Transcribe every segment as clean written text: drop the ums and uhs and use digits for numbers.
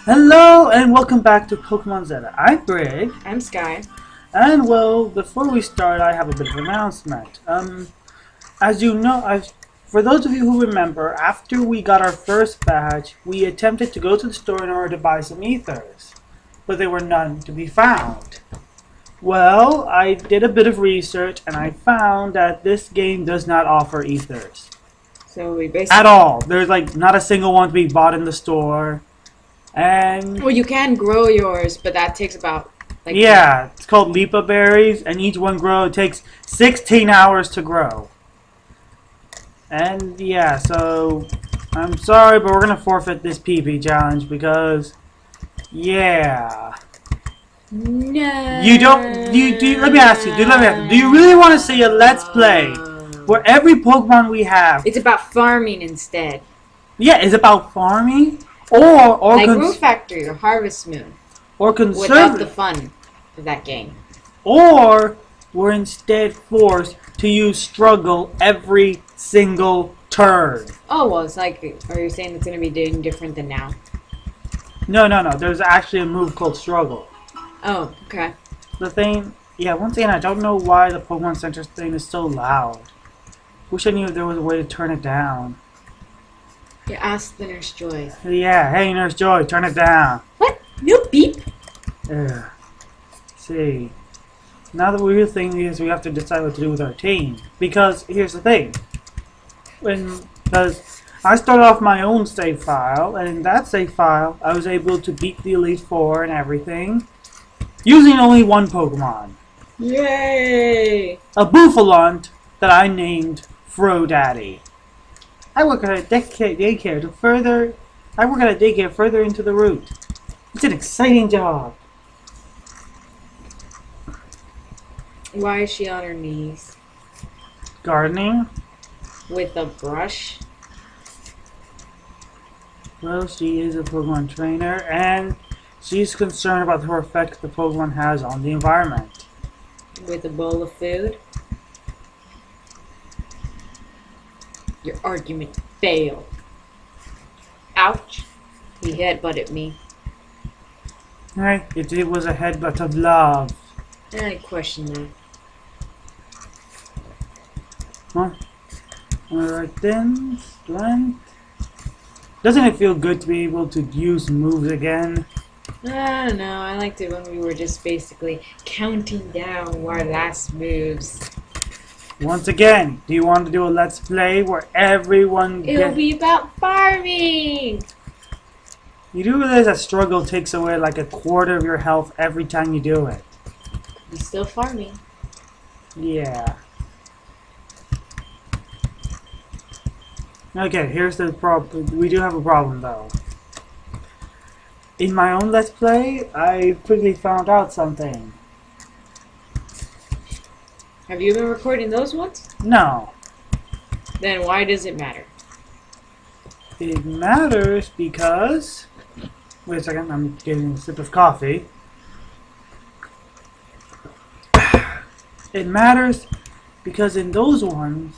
Hello and welcome back to Pokemon Zeta. I'm Brig, I'm Sky. and well, before we start, I have a bit of an announcement. As you know, for those of you who remember, after we got our first badge, we attempted to go to the store in order to buy some ethers, but there were none to be found. Well, I did a bit of research and I found that this game does not offer ethers So we basically at all. There's like not a single one to be bought in the store. And well, you can grow yours, but that takes about yeah, it's called Lipa berries, and each one takes 16 hours to grow. And yeah, so I'm sorry, but we're gonna forfeit this PP challenge because yeah, No. you don't. Let me ask you. Do you really want to see a Let's Play where every Pokemon we have? It's about farming instead. Yeah, is about farming or Like Root Factory or Harvest Moon. or Without the conservative. fun of that game. Or we're instead forced to use struggle every single turn. Oh well, it's like, are you saying it's gonna be doing different than now? No. There's actually a move called struggle. Oh, okay. The thing, yeah, once again, I don't know why the Pokemon Center thing is so loud. Wish I knew there was a way to turn it down. You asked the Nurse Joy. Yeah, hey Nurse Joy, turn it down. What? No beep. Ugh. See. Now the real thing is we have to decide what to do with our team. Because here's the thing. Because I started off my own save file, and in that save file, I was able to beat the Elite Four and everything, using only one Pokemon. Yay! A Buffalant that I named Frodaddy. I work at a daycare further into the route. It's an exciting job. Why is she on her knees? Gardening? With a brush? Well, she is a Pokemon trainer, and she's concerned about the effect the Pokemon has on the environment. With a bowl of food? Your argument failed. Ouch. He headbutted me. Right, it was a headbutt of love. I question that. Huh? Alright then, strength. Doesn't it feel good to be able to use moves again? I don't know. I liked it when we were just basically counting down our last moves. Once again, do you want to do a Let's Play where everyone It'll be about farming! You do realize that struggle takes away like a quarter of your health every time you do it. We're still farming. Yeah. Okay, here's the problem. We do have a problem though. In my own Let's Play, I quickly found out something. Have you been recording those ones? No. Then why does it matter? It matters because... Wait a second, I'm getting a sip of coffee. It matters because in those ones...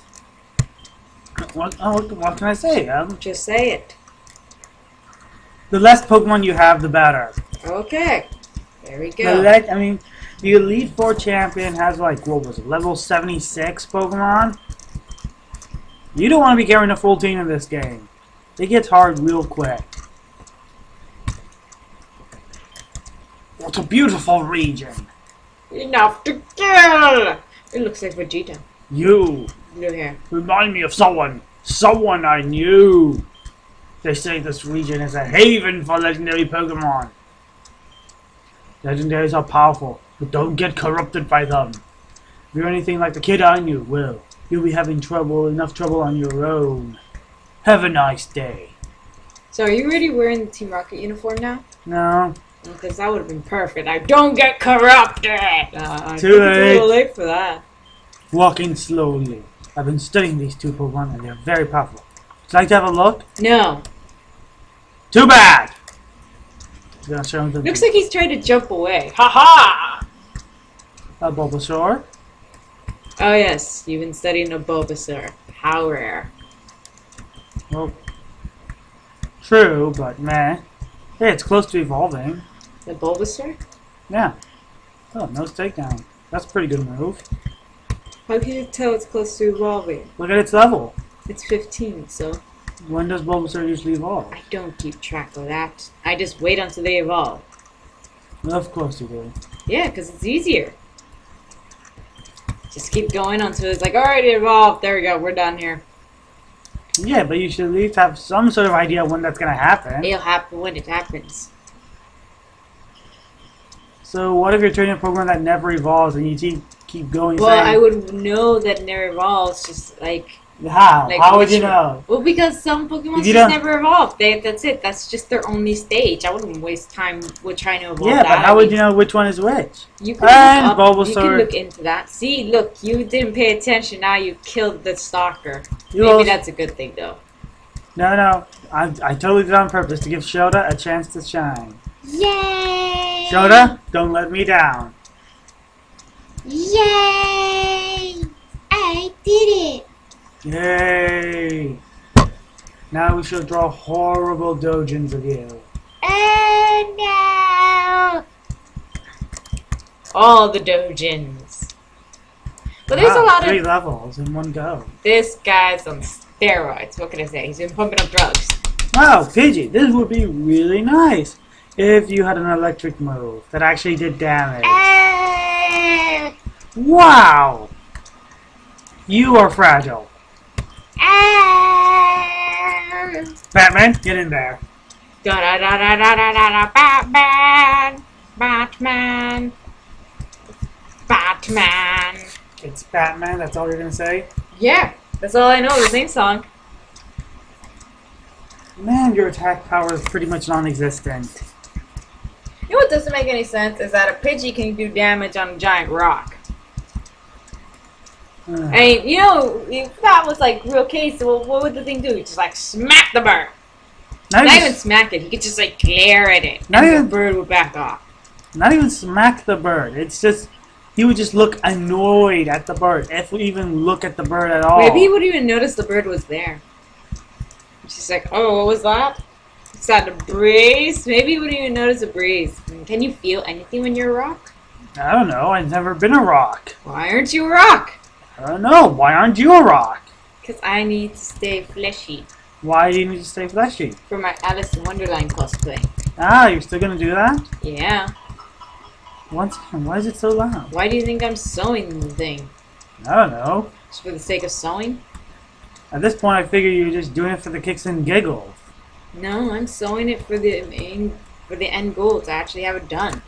What can I say? Just say it. The less Pokemon you have, the better. Okay. There we go. The Elite Four champion has like, what was it, level 76 Pokemon? You don't want to be carrying a full team in this game. It gets hard real quick. What a beautiful region. Enough to kill! It looks like Vegeta. You Blue hair. remind me of someone I knew. They say this region is a haven for legendary Pokemon. Legendaries are powerful, but don't get corrupted by them. If you're anything like the kid I knew, well, you'll be having enough trouble on your own. Have a nice day. So are you already wearing the Team Rocket uniform now? No. Because that would have been perfect. I don't get corrupted! I Too think it's a little late. late for that. Walking slowly. I've been studying these two Pokemon and they're very powerful. Would you like to have a look? No. Too bad! I'm gonna show them Looks like he's trying to jump away. Ha ha! a Bulbasaur. Oh yes, you've been studying a Bulbasaur. How rare. Well, true, but meh. Yeah, it's close to evolving. The Bulbasaur? Yeah. Oh, no takedown. That's a pretty good move. How can you tell it's close to evolving? Look at its level. It's 15, so When does Bulbasaur usually evolve? I don't keep track of that. I just wait until they evolve. Of course you do. Yeah, because it's easier. Just keep going until it's like, alright, it evolved. There we go, we're done here. Yeah, but you should at least have some sort of idea when that's going to happen. It'll happen when it happens. So what if you're training a program that never evolves and you keep going? Well, saying, I would know that it never evolves, just like... How? Like How would you which- know? Well, because some Pokemon If you just don't- never evolve. That's it. That's just their only stage. I wouldn't waste time with trying to evolve Yeah, that. but how would you know which one is which? You can, And look up, you Bulbasaur. can look into that. See, look, you didn't pay attention. Now you killed the stalker. You Maybe also- that's a good thing, though. No. I totally did it on purpose to give Shota a chance to shine. Yay! Shota, don't let me down. Yay! I did it! Yay! Now we shall draw horrible dojins of you. Oh no! All the dojins. But there's a lot 3 of... levels in one go. This guy's on steroids. What can I say? He's been pumping up drugs. Wow, Pidgey, this would be really nice if you had an electric move that actually did damage. Wow! You are fragile. Batman, get in there. Da-da-da-da-da-da-da, Batman! Batman! Batman! It's Batman, that's all you're gonna say? Yeah, that's all I know, the same song. Man, your attack power is pretty much non-existent. You know what doesn't make any sense is that a Pidgey can do damage on a giant rock. I mean, you know, if that was like real case, well, what would the thing do? Just like smack the bird. Not even smack it, he could just like glare at it. Not And even- the bird would back off. Not even smack the bird. It's just, he would just look annoyed at the bird, if we even look at the bird at all. Maybe he wouldn't even notice the bird was there. She's like, oh, what was that? Is that a breeze? Maybe he wouldn't even notice a breeze. Can you feel anything when you're a rock? I don't know, I've never been a rock. Why aren't you a rock? I don't know, why aren't you a rock? Because I need to stay fleshy Why do you need to stay fleshy? for my Alice in Wonderland cosplay. Ah, you're still gonna do that? Yeah. Once again, why is it so loud? Why do you think I'm sewing the thing? I don't know. Just for the sake of sewing? At this point, I figure you're just doing it for the kicks and giggles. No, I'm sewing it for the end goal to actually have it done.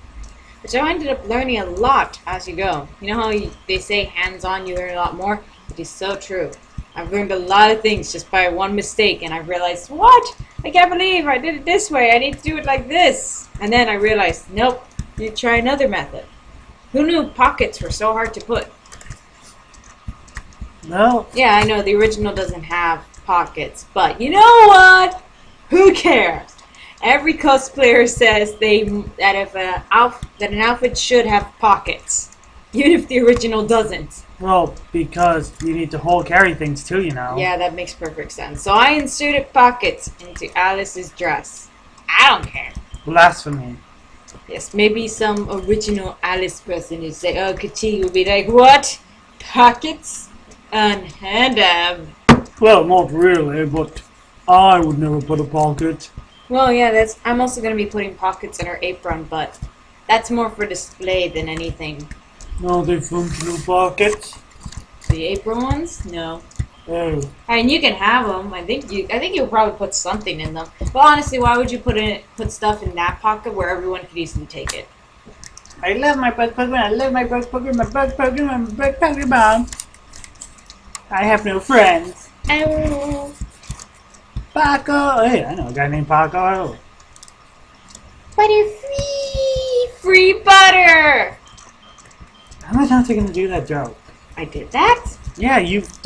Which I ended up learning a lot as you go. You know how they say hands-on you learn a lot more? It is so true. I've learned a lot of things just by one mistake, and I realized, what? I can't believe I did it this way. I need to do it like this. And then I realized, nope, you try another method. Who knew pockets were so hard to put? Well, Yeah, I know the original doesn't have pockets, but you know what? Who cares? Every cosplayer says that an outfit should have pockets, even if the original doesn't. well, because you need to hold carry things too, you know. Yeah, that makes perfect sense. So I inserted pockets into Alice's dress. I don't care. Blasphemy. Yes, maybe some original Alice person who say, "Oh, Kachi," will be like, "What? Pockets? Unheard of." Well, not really, but I would never put a pocket. Well, yeah, I'm also gonna be putting pockets in her apron, but that's more for display than anything. No, they functional pockets. The apron ones? No. Oh. I mean, you can have them. I think you'll probably put something in them. But honestly, why would you put stuff in that pocket where everyone could easily take it? I love my bug Pokemon, I love my bug Pokemon, my bug Pokemon, my bug Pokemon. I have no friends. Oh. Paco! Hey, I know a guy named Paco. Butter free! Free butter! How many times are you gonna do that joke? I did that? Yeah,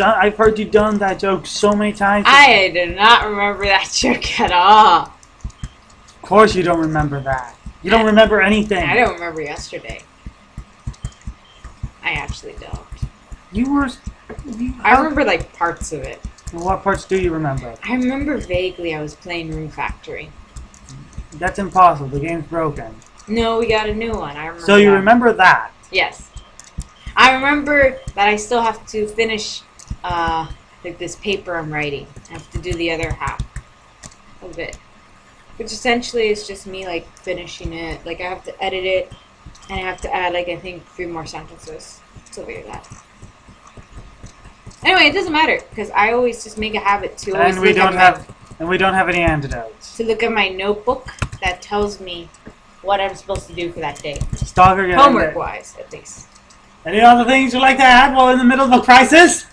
I've heard you done that joke so many times. I do not remember that joke at all. Of course you don't remember that. You don't remember anything. I don't remember yesterday. I actually don't. I remember like parts of it. What parts do you remember? I remember vaguely I was playing Room Factory. That's impossible. The game's broken. No, we got a new one. I remember. So you that. remember that? Yes. I remember that I still have to finish like this paper I'm writing. I have to do the other half of it. Which essentially is just me like finishing it. Like I have to edit it and I have to add like I think 3 more sentences. Something like that. Anyway, it doesn't matter because I always just make a habit to always And we don't have any antidotes. to look at my notebook that tells me what I'm supposed to do for that day. Stalker, get in Homework there. wise, at least. Any other things you'd like to add while in the middle of a crisis?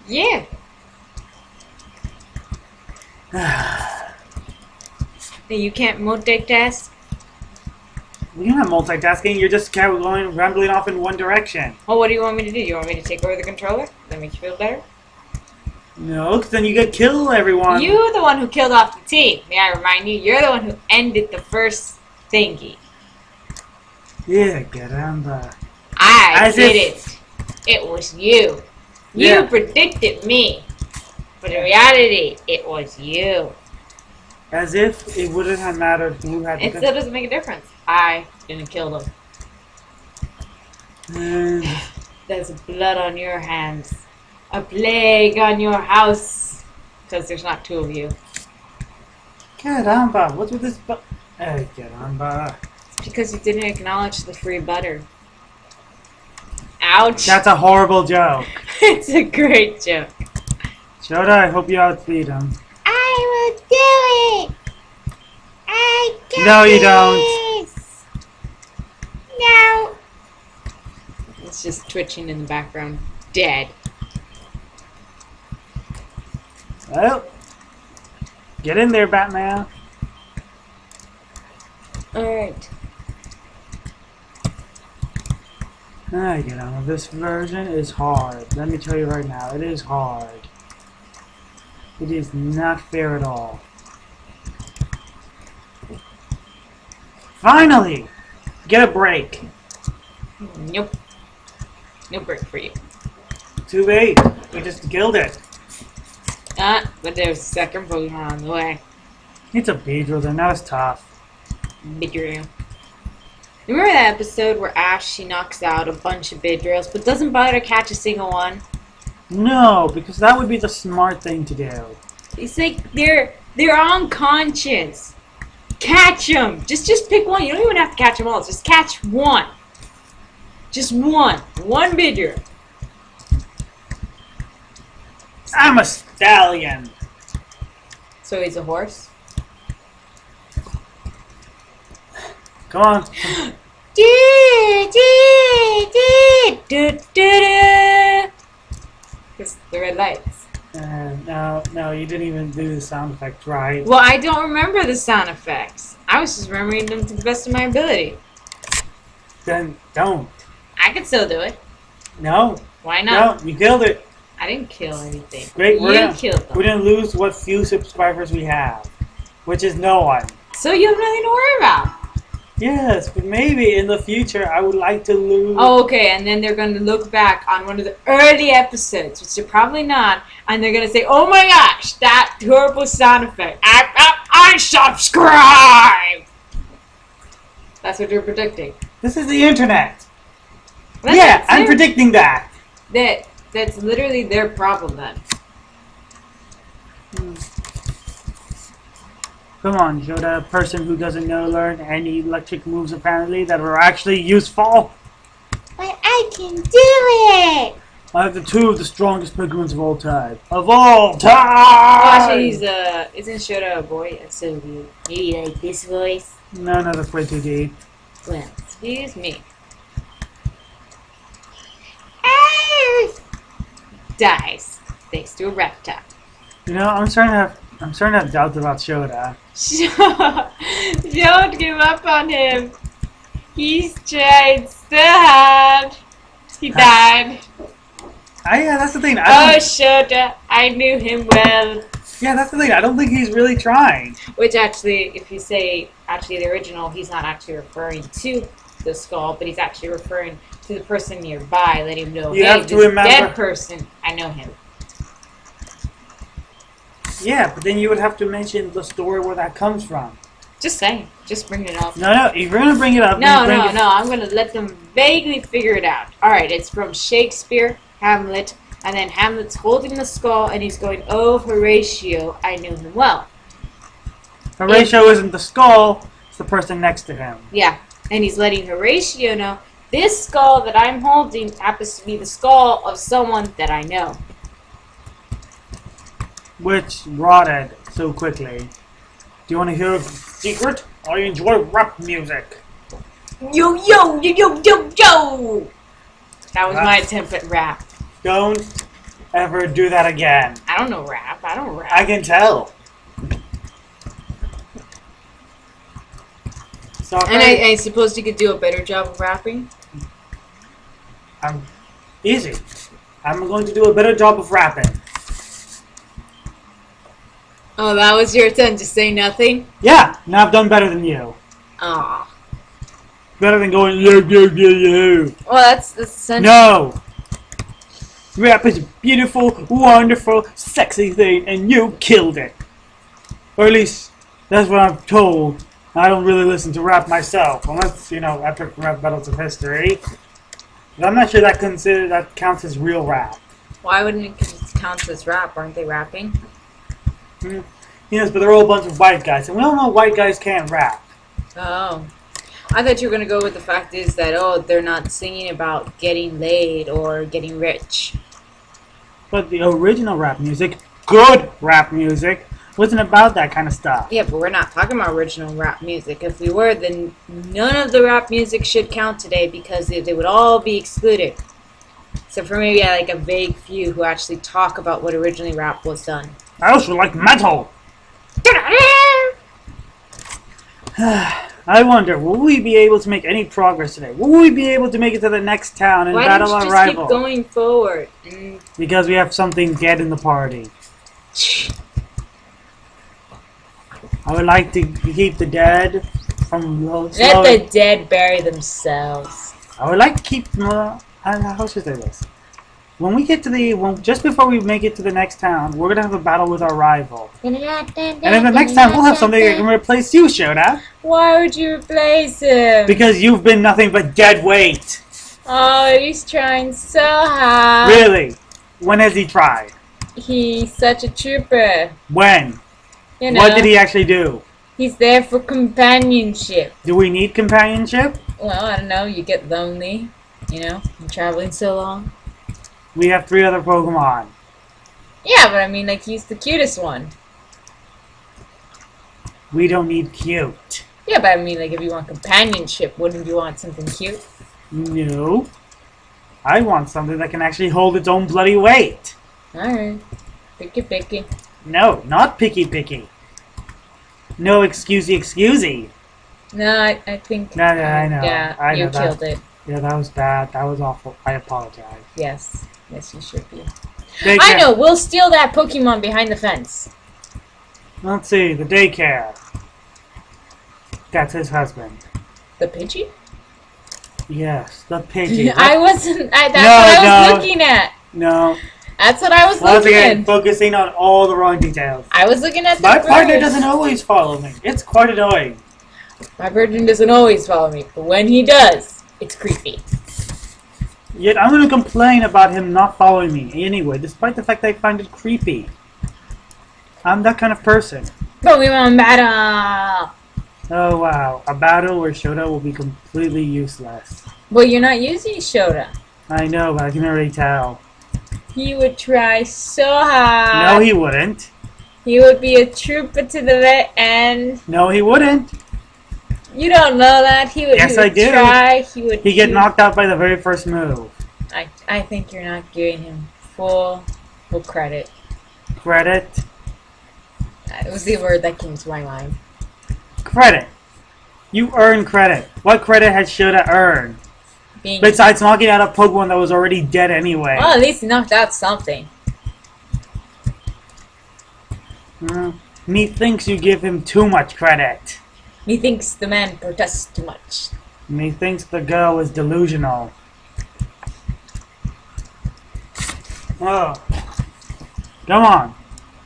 Yeah. You can't multitask? You're not multitasking. You're just going rambling off in one direction. Oh, what do you want me to do? You want me to take over the controller? Does that make you feel better? No, because then you get kill everyone. You're the one who killed off the team. May I remind you? You're the one who ended the first thingy. Yeah, caramba. I did it. It was you. Yeah. You predicted me. But in reality, it was you. As if it wouldn't have mattered who had It still doesn't make a difference. I didn't kill them. There's blood on your hands. A plague on your house. Because there's not 2 of you. Caramba, what's with this Hey, caramba. It's because you didn't acknowledge the free butter. Ouch. That's a horrible joke. It's a great joke. Shota, I hope you outspeed him. I will do it. I got No, you don't. this. No. It's just twitching in the background. Dead. Well, get in there, Batman. Alright. This version is hard. Let me tell you right now, it is hard. It is not fair at all. Finally! Get a break. Nope. No break for you. Too late. We just killed it. But there's a second Pokemon on the way. It's a Beedrill, they're not as tough. Beedrill. Remember that episode where Ash, she knocks out a bunch of Beedrills, but doesn't bother to catch a single one? No, because that would be the smart thing to do. It's like they're unconscious. Catch them. Just pick one. You don't even have to catch them all. Just catch one. Just one. One Beedrill. I'm a stallion. So he's a horse? Come on. Because the red lights. No, you didn't even do the sound effect right. Well, I don't remember the sound effects. I was just remembering them to the best of my ability. Then don't. I could still do it. No. Why not? No, you killed it. I didn't kill anything. Great, You killed them. we're gonna lose what few subscribers we have, which is no one. So you have nothing to worry about. Yes, but maybe in the future I would like to lose. Oh, okay, and then they're going to look back on one of the early episodes, which they're probably not, and they're going to say, oh my gosh, that horrible sound effect. I subscribe! That's what you're predicting. This is the internet. Well, Yeah, I'm predicting that. That's literally their problem then. Come on, Yoda, a person who doesn't know learn any electric moves apparently that are actually useful. But I can do it! I have the 2 of the strongest Pokemons of all time. Of all time! Actually, isn't Shota a boy? That's so weird. Maybe like this voice? No, that's way too deep. Well, excuse me. Dies, thanks to a reptile. You know, I'm starting to have doubts about Shota. Don't give up on him. He's tried so hard. He died. Yeah, that's the thing. Oh, Shota, I knew him well. Yeah, that's the thing. I don't think he's really trying. Which actually, if you say actually the original, he's not actually referring to the skull, but he's actually referring to the person nearby, letting him know, You hey, have to this remember- dead person, I know him. Yeah, but then you would have to mention the story where that comes from. Just saying. Just bring it up. No, if you're gonna bring it up, No, bring no, it. no. I'm gonna let them vaguely figure it out. All right, it's from Shakespeare, Hamlet, and then Hamlet's holding the skull and he's going, "Oh, Horatio, I knew him well." Horatio isn't the skull; it's the person next to him. Yeah, and he's letting Horatio know this skull that I'm holding happens to be the skull of someone that I know. Which rotted so quickly. Do you want to hear a secret? I enjoy rap music. Yo, yo, yo, yo, yo, yo! That was my attempt at rap. Don't ever do that again. I don't know rap. I don't rap. I can tell. So And I suppose you could do a better job of rapping? Easy. I'm going to do a better job of rapping. Oh, that was your attempt to say nothing? Yeah, now I've done better than you. Aw. Better than going yo yo yo yo. Well, that's essentially... No. Rap is a beautiful, wonderful, sexy thing, and you killed it. Or at least that's what I'm told. I don't really listen to rap myself, unless epic rap battles of history. But I'm not sure that counts as real rap. Why wouldn't it count as rap? Aren't they rapping? Yes, but they're all a bunch of white guys, and we all know white guys can't rap. Oh. I thought you were going to go with the fact is that, oh, they're not singing about getting laid or getting rich. But the original rap music, good rap music, wasn't about that kind of stuff. Yeah, but we're not talking about original rap music. If we were, then none of the rap music should count today because they would all be excluded. Except for maybe like a vague few who actually talk about what originally rap was done. I also like metal. I wonder, will we be able to make any progress today? Will we be able to make it to the next town and battle our rival? Why don't you just keep going forward? Because we have something dead in the party. I would like to keep the dead from Let the dead bury themselves. I would like to keep... how should I say this? When we get to just before we make it to the next town, we're going to have a battle with our rival. And in the next town, we'll have something that can replace you, Shota. Why would you replace him? Because you've been nothing but dead weight. Oh, he's trying so hard. Really? When has he tried? He's such a trooper. When? You know, what did he actually do? He's there for companionship. Do we need companionship? Well, I don't know. You get lonely. You're traveling so long. We have 3 other Pokemon. Yeah, but I mean, like, he's the cutest one. We don't need cute. Yeah, but I mean, like, if you want companionship, wouldn't you want something cute? No. I want something that can actually hold its own bloody weight. Alright. Picky. No, not picky. No excusey. No, I think... No, I know. Yeah, I know you killed it. Yeah, that was bad. That was awful. I apologize. Yes, you should be. Daycare. I know, we'll steal that Pokemon behind the fence. Let's see, the daycare. That's his husband. The Pidgey? Yes, the Pidgey. I wasn't... that's what I was looking at. No. That's what I was Once looking again, at. focusing on all the wrong details. I was looking at the My partner birds. doesn't always follow me. It's quite annoying. My virgin doesn't always follow me, but when he does, it's creepy. Yet I'm going to complain about him not following me anyway, despite the fact that I find it creepy. I'm that kind of person. Pokemon battle! Oh wow, a battle where Shota will be completely useless. Well, you're not using Shota. I know, but I can already tell. He would try so hard. No, he wouldn't. He would be a trooper to the very end. No, he wouldn't. You don't know that. He would. Yes, he would I do. Try. He'd get knocked out by the very first move. I think you're not giving him full credit. Credit? It was the word that came to my mind. Credit. You earn credit. What credit has Shota earned? Besides knocking out a Pokemon that was already dead anyway. Well, at least he knocked out something. Methinks you give him too much credit. Methinks the man protests too much. Methinks the girl is delusional. Oh. Come on.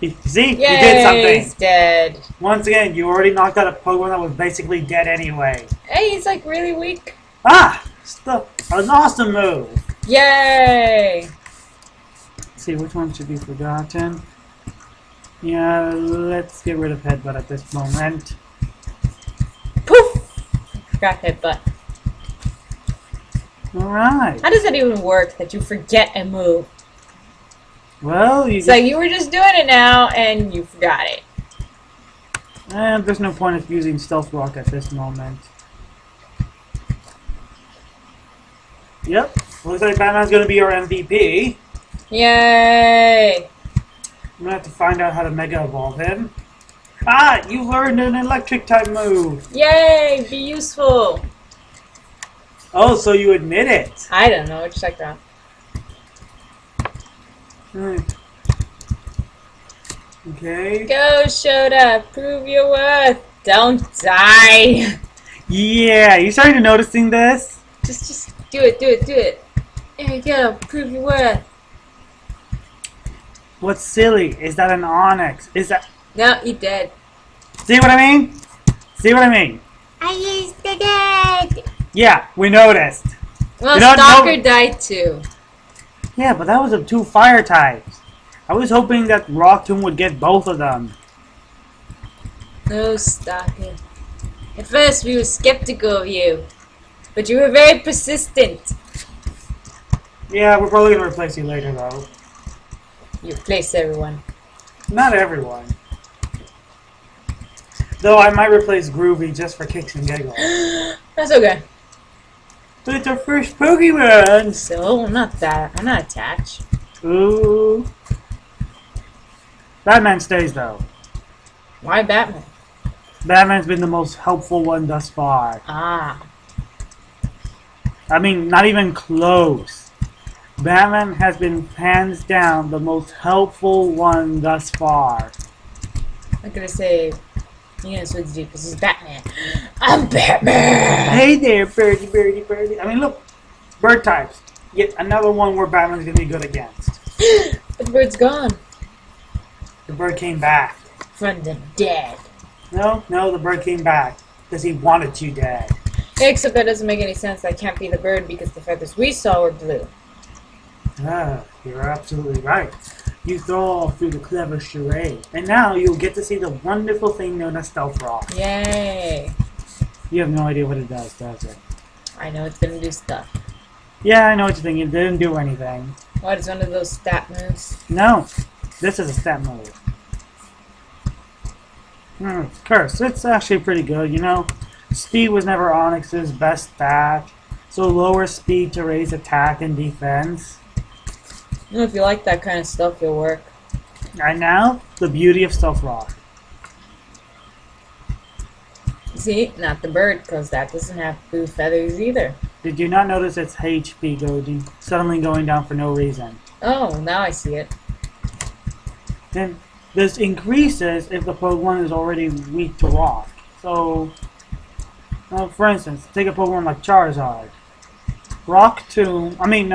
See? Yay, You did something. he's dead. Once again, you already knocked out a Pokemon that was basically dead anyway. Hey, he's like really weak. Ah! An awesome move! Yay! Let's see, which one should be forgotten? Yeah, let's get rid of Headbutt at this moment. Poof! Forgot headbutt. Alright. How does that even work that you forget a move? Well, It's like you were just doing it now and you forgot it. And there's no point of using Stealth Rock at this moment. Yep. Looks like Batman's gonna be our MVP. Yay! I'm gonna have to find out how to Mega Evolve him. Ah! You learned an electric type move! Yay! Be useful! Oh, so you admit it! I don't know. Just like that. Okay. Go, Shota! Prove your worth! Don't die! Yeah, you starting to noticing this? Just do it, do it, do it! There you go! Prove your worth! What's silly? Is that an Onyx? Is that... No, you dead. See what I mean? See what I mean? I used the dead! Yeah, we noticed. Well, You don't Stalker know- died too. Yeah, but that was of 2 fire types. I was hoping that Rock Tomb would get both of them. No, Stalker. At first we were skeptical of you. But you were very persistent. Yeah, we're probably gonna replace you later though. You replaced everyone. Not everyone. Though I might replace Groovy just for kicks and giggles. That's okay. But it's our first Pokemon! So, I'm not attached. Ooh. Batman stays though. Why Batman? Batman's been the most helpful one thus far. Ah. I mean, not even close. Batman has been hands down the most helpful one thus far. I'm gonna say, you know, switch deep because he's Batman. I'm Batman! Hey there, birdie, birdie, birdie. I mean, look, bird types. Yet another one where Batman's gonna be good against. But the bird's gone. The bird came back. From the dead. No, the bird came back because he wanted you dead. Yeah, except that doesn't make any sense. That can't be the bird because the feathers we saw were blue. Ah, you're absolutely right. You throw all through the clever charade, and now you'll get to see the wonderful thing known as Stealth Rock. Yay! You have no idea what it does it? I know it's gonna do stuff. Yeah, I know what you're thinking. It didn't do anything. What is one of those stat moves? No, this is a stat move. Curse. It's actually pretty good, you know. Speed was never Onyx's best stat, so lower speed to raise attack and defense. You know, if you like that kind of stuff, it'll work. And now, the beauty of Stealth Rock. See, not the bird, because that doesn't have blue feathers either. Did you not notice its HP suddenly going down for no reason? Oh, now I see it. Then this increases if the Pokemon is already weak to rock. So, for instance, take a Pokemon like Charizard. Rock Tomb,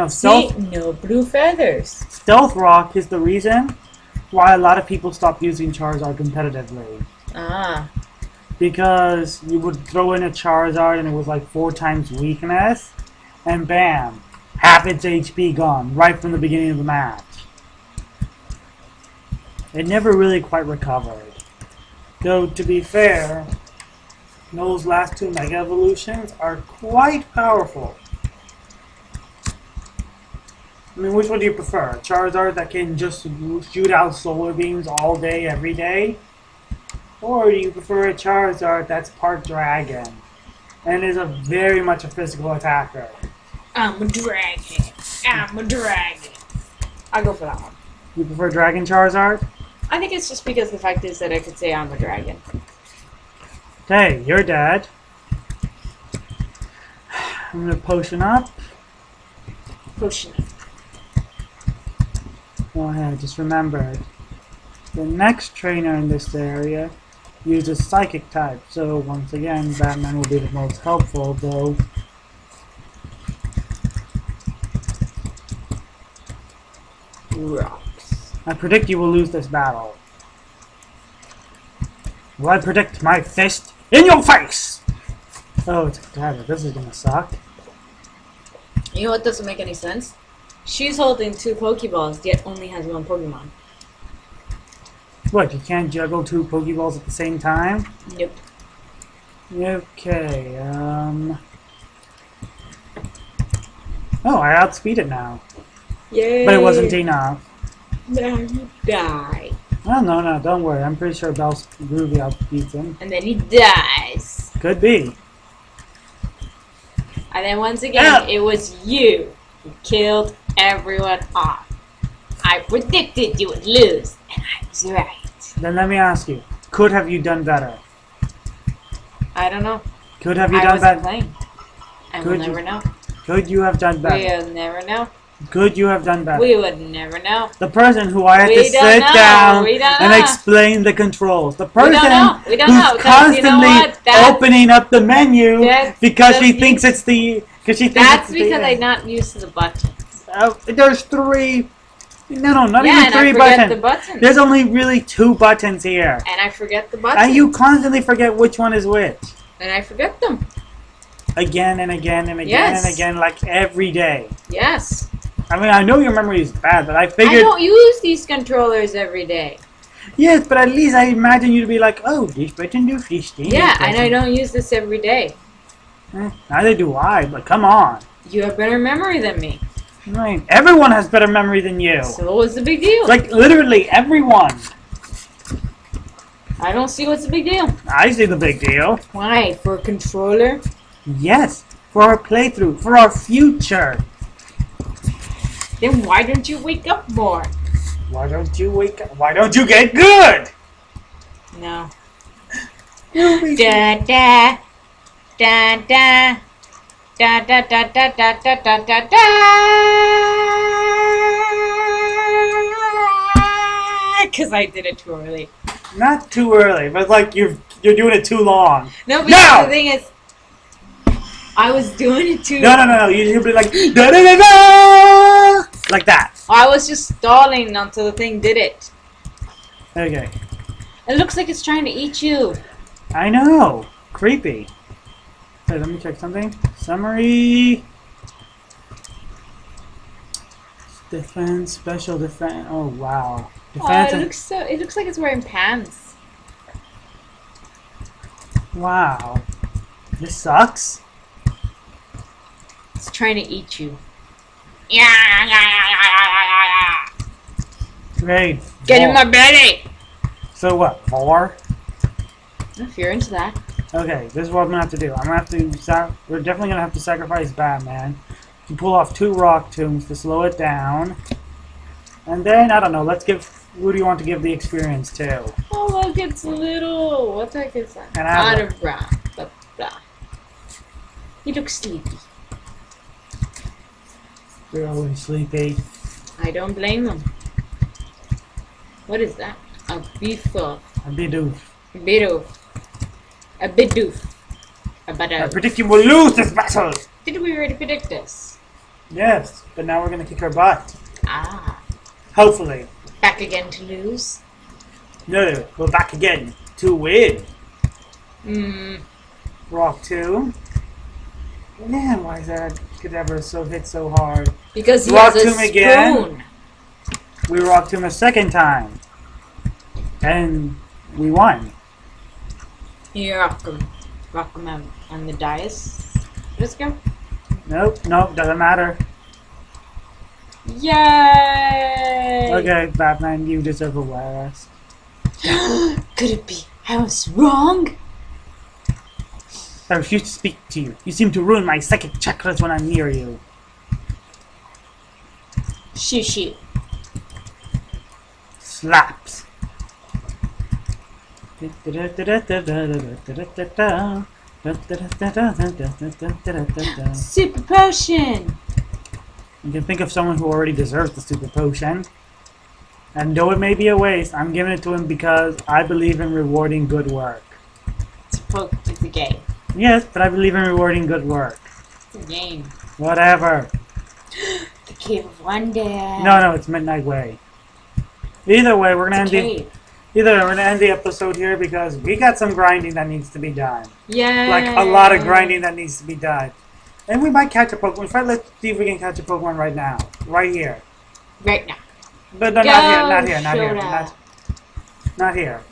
See, no blue feathers. Stealth Rock is the reason why a lot of people stopped using Charizard competitively. Ah, Because you would throw in a Charizard and it was like 4 times weakness, and bam, half its HP gone right from the beginning of the match. It never really quite recovered. Though, to be fair, those last 2 Mega Evolutions are quite powerful. I mean, which one do you prefer? A Charizard that can just shoot out solar beams all day, every day? Or do you prefer a Charizard that's part dragon and is very much a physical attacker? I'm a dragon. I'm a dragon. I go for that one. You prefer Dragon Charizard? I think it's just because the fact is that I could say I'm a dragon. Hey, you're dead. I'm gonna potion up. Potion. Oh, I just remembered. The next trainer in this area uses Psychic type, so once again, Batman will be the most helpful, though. Rocks. I predict you will lose this battle. Will I predict my fist in your face? Oh, it's a dagger. This is gonna suck. You know what doesn't make any sense? She's holding 2 Pokeballs, yet only has 1 Pokemon. What, you can't juggle 2 Pokeballs at the same time? Nope. Okay, Oh, I outspeed it now. Yay! But it wasn't enough. Now you die. Oh, no, don't worry. I'm pretty sure Bell's Groovy outspeeds him. And then he dies. Could be. And then once again, it was you who killed everyone off. I predicted you would lose, and I was right. Then let me ask you. Could have you done better? I don't know. Could have you I done wasn't better? playing. And Could we'll never know. Could you have done better? We'll never know. Could you have done better? We would never know. The person who I had We to don't sit know. down We don't and know. explain the controls. The We person don't know. We don't know. who's 'Cause you know constantly what? That's- opening up the menu because she the- thinks it's the... That's because I'm not used to the buttons. There's 3... No, not Yeah, even and 3 I forget buttons. the buttons. There's only really 2 buttons here. And I forget the buttons. And you constantly forget which one is which. And I forget them. Again and again and again Yes. and again, like every day. Yes. I mean, I know your memory is bad, but I I figured... don't use these controllers every day. Yes, but at least I imagine you to be like, oh, this button do this thing. Yeah, this and I button. don't use this every day. Neither do I, but come on. You have better memory than me. Right. Everyone has better memory than you. So what's the big deal? Like, literally everyone. I don't see what's the big deal. I see the big deal. Why? For a controller? Yes, for our playthrough, for our future. Then why don't you wake up more? Why don't you wake up? Why don't you get good? No. You'll Da da da da da da da da da da da da da. Because I did it too early. Not too early, but like you're doing it too long. No, because No! the thing is, I was doing it too. No. You should be like da da da da, like that. I was just stalling until the thing did it. Okay. It looks like it's trying to eat you. I know. Creepy. Hey, let me check something. Summary. Defense, special defense. Oh wow. Defense. It looks like it's wearing pants. Wow. This sucks. It's trying to eat you. Great. Get in my belly! So what? 4? If you're into that. Okay, this is what I'm gonna have to do. I'm gonna have to. We're definitely gonna have to sacrifice Batman to pull off 2 rock tombs to slow it down, and then I don't know. Let's give. Who do you want to give the experience to? Oh look, it's little. What the heck is that? And I have Out of bra. Blah, blah. He looks sleepy. You're always sleepy. I don't blame him. What is that? A beefo. A bidoof. Bidoof. A bidoof. A I badoof. predict you will lose this battle. Did we already predict this? Yes, but now we're gonna kick her butt. Ah. Hopefully. Back again to lose? No, we're back again to win. Hmm. Rock 2. Man, why is that cadaver hit so hard? Because he Rock has a tomb again. spoon. We rocked him a second time. And we won. You rock him. Rock him on the dais. Let's go. Nope, doesn't matter. Yay! Okay, Batman, you deserve a rest. Could it be I was wrong? I refuse to speak to you. You seem to ruin my psychic chakras when I'm near you. Shoo shoo. Slaps. Super potion! You can think of someone who already deserves the super potion. And though it may be a waste, I'm giving it to him because I believe in rewarding good work. It's a game. Yes, but I believe in rewarding good work. It's a game. Whatever. The Cave of Wonder. No, it's Midnight Way. Either way, we're gonna It's a end the cave. Either we're gonna end the episode here because we got some grinding that needs to be done. Yeah. Like a lot of grinding that needs to be done. And we might catch a Pokemon. In fact, let's see if we can catch a Pokemon right now. Right here. Right now. But no, Go, not here. Shota. Not here.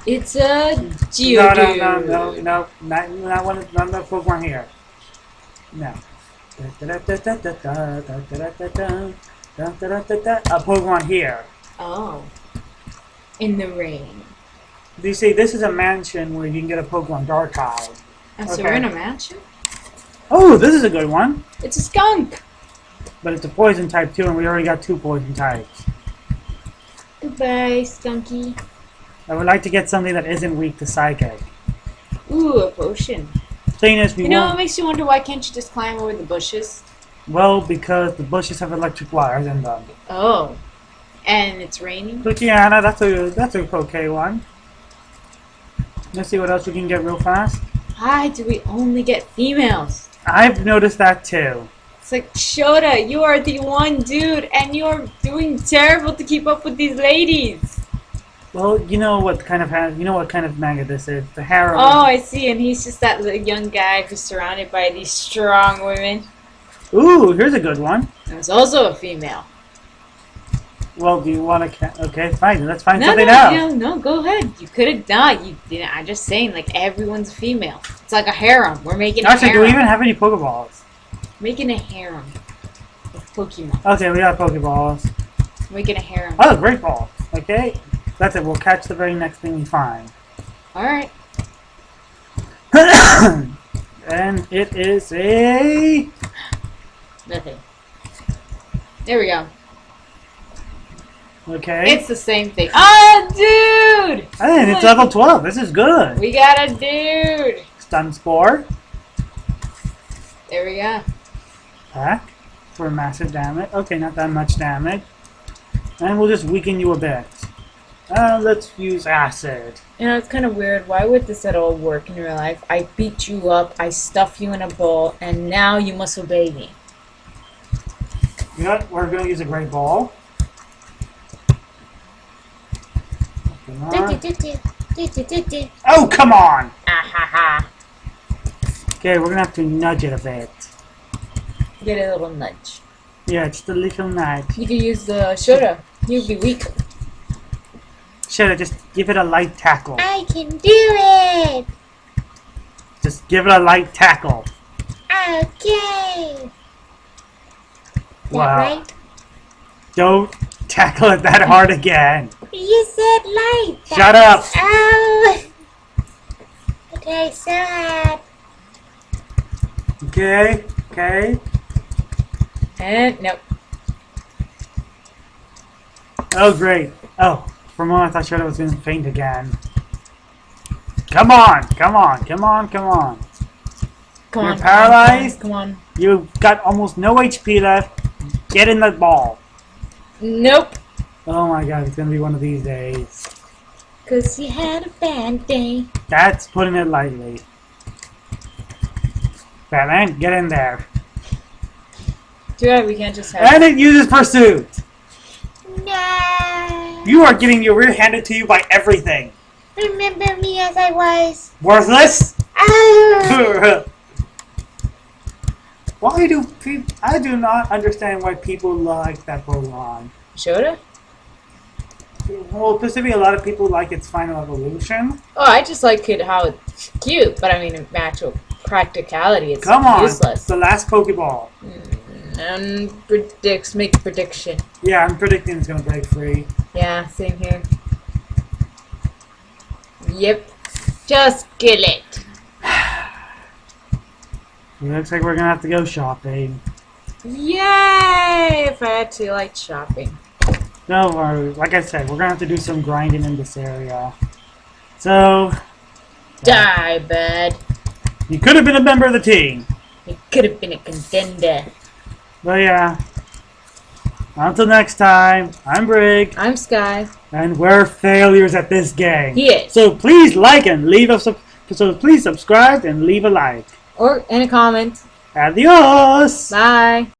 It's a Geodude. No. Not one of the Pokemon here. No. A Pokemon here. Oh. In the rain. You see, this is a mansion where you can get a Pokemon Darkhold. And so we're in a mansion? Oh, this is a good one. It's a skunk. But it's a poison type too, and we already got 2 poison types. Goodbye, skunky. I would like to get something that isn't weak to Psychic. Ooh, a potion. Thing is, we You know what won't. makes you wonder why can't you just climb over the bushes? Well, because the bushes have electric wires in them. Oh. And it's raining? Luciana, that's a okay one. Let's see what else we can get real fast. Why do we only get females? I've noticed that too. It's like, Shota, you are the one dude, and you're doing terrible to keep up with these ladies. Well, you know what kind of manga this is. The harem. Oh, I see, and he's just that little young guy who's surrounded by these strong women. Ooh, here's a good one. And it's also a female. Well, do you want to? Okay, fine. Let's find No, something else. no, go ahead. You could have done. You didn't. I'm just saying, like everyone's a female. It's like a harem. We're making a Actually, harem. do we even have any Pokeballs? Making a harem of Pokemon. Okay, we got Pokeballs. Making a harem. Oh, great ball. Okay, that's it. We'll catch the very next thing we find. All right. And it is a. Nothing. There we go. Okay. It's the same thing. Oh, dude! And it's level 12. This is good. We got a dude. Stun Spore. There we go. Pack for massive damage. Okay, not that much damage. And we'll just weaken you a bit. Let's use acid. You know, it's kind of weird. Why would this at all work in real life? I beat you up, I stuff you in a bowl, and now you must obey me. You know what? We're going to use a great ball. Oh, come on! Okay, we're going to have to nudge it a bit. Get a little nudge. Yeah, just a little nudge. You could use the Shota. You'd be weak. Should just give it a light tackle. I can do it! Just give it a light tackle. Okay! Wow. That right? Don't tackle it that hard again. You said light! Shut up! Oh! Okay, so hard. Okay, okay. And nope. Oh, great. Oh, for a moment I thought Shadow was going to faint again. Come on, come on, come on, come on. Come You're on, paralyzed? Come on. You've got almost no HP left. Get in the ball. Nope. Oh my god, it's going to be one of these days. 'Cause you had a bad day. That's putting it lightly. Batman, get in there. Too bad we can't just have. And it uses Pursuit. No! You are getting your rear handed to you by everything. Remember me as I was. Worthless? Oh! Why do people... I do not understand why people like that Pokemon. Shota? Well, specifically, a lot of people like its final evolution. Oh, I just like it how it's cute, but I mean, in actual practicality, it's Come on, useless. the last Pokeball. And make a prediction. Yeah, I'm predicting it's gonna break free. Yeah, same here. Yep. Just kill it. It looks like we're gonna have to go shopping. Yay! If I actually liked shopping. Don't worry, like I said, we're gonna have to do some grinding in this area. So, Die, bud. you could have been a member of the team. It could have been a contender. But yeah. Until next time, I'm Brig, I'm Sky. and we're failures at this game. He is. So please like and leave a please subscribe and leave a like. Or in a comment. Adios! Bye.